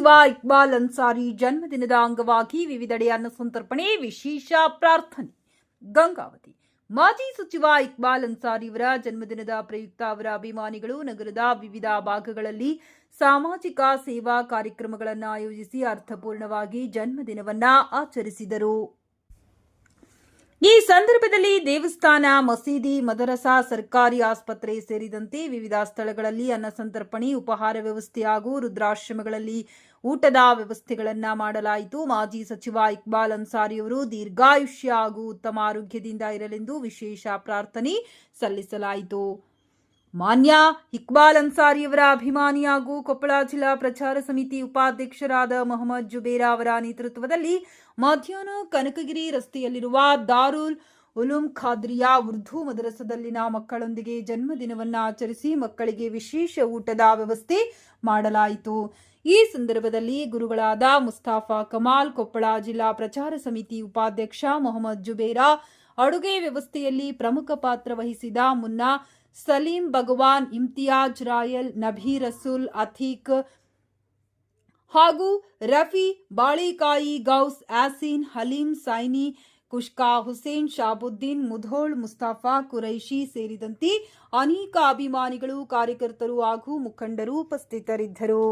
ಸಚಿವ ಇಕ್ಬಾಲ್ ಅನ್ಸಾರಿ ಜನ್ಮದಿನದ ಅಂಗವಾಗಿ ವಿವಿಧೆಡೆ ಅನ್ನ ಸಂತರ್ಪಣೆ, ವಿಶೇಷ ಪ್ರಾರ್ಥನೆ. ಗಂಗಾವತಿ ಮಾಜಿ ಸಚಿವ ಇಕ್ಬಾಲ್ ಅನ್ಸಾರಿ ಅವರ ಜನ್ಮದಿನದ ಪ್ರಯುಕ್ತ ಅವರ ಅಭಿಮಾನಿಗಳು ನಗರದ ವಿವಿಧ ಭಾಗಗಳಲ್ಲಿ ಸಾಮಾಜಿಕ ಸೇವಾ ಕಾರ್ಯಕ್ರಮಗಳನ್ನು ಆಯೋಜಿಸಿ ಅರ್ಥಪೂರ್ಣವಾಗಿ ಜನ್ಮದಿನವನ್ನ ಆಚರಿಸಿದರು. ಈ ಸಂದರ್ಭದಲ್ಲಿ ದೇವಸ್ಥಾನ, ಮಸೀದಿ, ಮದರಸಾ, ಸರ್ಕಾರಿ ಆಸ್ಪತ್ರೆ ಸೇರಿದಂತೆ ವಿವಿಧ ಸ್ಥಳಗಳಲ್ಲಿ ಅನ್ನ ಸಂತರ್ಪಣೆ, ಉಪಹಾರ ವ್ಯವಸ್ಥೆ ಹಾಗೂ ರುದ್ರಾಶ್ರಮಗಳಲ್ಲಿ ಊಟದ ವ್ಯವಸ್ಥೆಗಳನ್ನು ಮಾಡಲಾಯಿತು. ಮಾಜಿ ಸಚಿವ ಇಕ್ಬಾಲ್ ಅನ್ಸಾರಿ ಅವರು ದೀರ್ಘಾಯುಷ್ಯ ಹಾಗೂ ಉತ್ತಮ ಆರೋಗ್ಯದಿಂದ ಇರಲೆಂದು ವಿಶೇಷ ಪ್ರಾರ್ಥನೆ ಸಲ್ಲಿಸಲಾಯಿತು. ಮಾನ್ಯ ಇಕ್ಬಾಲ್ ಅನ್ಸಾರಿಯವರ ಅಭಿಮಾನಿ ಹಾಗೂ ಕೊಪ್ಪಳ ಜಿಲ್ಲಾ ಪ್ರಚಾರ ಸಮಿತಿ ಉಪಾಧ್ಯಕ್ಷರಾದ ಮೊಹಮ್ಮದ್ ಜುಬೇರಾ ಅವರ ನೇತೃತ್ವದಲ್ಲಿ ಮಧ್ಯಾಹ್ನ ಕನಕಗಿರಿ ರಸ್ತೆಯಲ್ಲಿರುವ ದಾರುಲ್ ಉಲೂಮ್ ಖಾದ್ರಿಯಾ ಉರ್ದು ಮದರಸದಲ್ಲಿನ ಮಕ್ಕಳೊಂದಿಗೆ ಜನ್ಮದಿನವನ್ನು ಆಚರಿಸಿ ಮಕ್ಕಳಿಗೆ ವಿಶೇಷ ಊಟದ ವ್ಯವಸ್ಥೆ ಮಾಡಲಾಯಿತು. ಈ ಸಂದರ್ಭದಲ್ಲಿ ಗುರುಗಳಾದ ಮುಸ್ತಾಫಾ ಕಮಾಲ್, ಕೊಪ್ಪಳ ಜಿಲ್ಲಾ ಪ್ರಚಾರ ಸಮಿತಿ ಉಪಾಧ್ಯಕ್ಷ ಮೊಹಮ್ಮದ್ ಜುಬೇರಾ, ಅಡುಗೆ ವ್ಯವಸ್ಥೆಯಲ್ಲಿ ಪ್ರಮುಖ ಪಾತ್ರ ವಹಿಸಿದ ಮುನ್ನಾ ಸಲೀಂ ಭಗವಾನ್, ಇಮ್ತಿಯಾಜ್ ರಾಯಲ್, ನಬಿ ರಸೂಲ್, ಅಥೀಕ್ ಹಾಗೂ ರಫಿ, ಬಾಳಿಕಾಯಿ, ಗೌಸ್, ಆಸೀನ್, ಹಲೀಂ, ಸೈನಿ, ಕುಷ್ಕಾ, ಹುಸೇನ್, ಶಾಬುದ್ದೀನ್, ಮುಧೋಳ್, ಮುಸ್ತಾಫಾ ಕುರೈಶಿ ಸೇರಿದಂತೆ ಅನೇಕ ಅಭಿಮಾನಿಗಳು, ಕಾರ್ಯಕರ್ತರು ಹಾಗೂ ಮುಖಂಡರು ಉಪಸ್ಥಿತರಿದ್ದರು.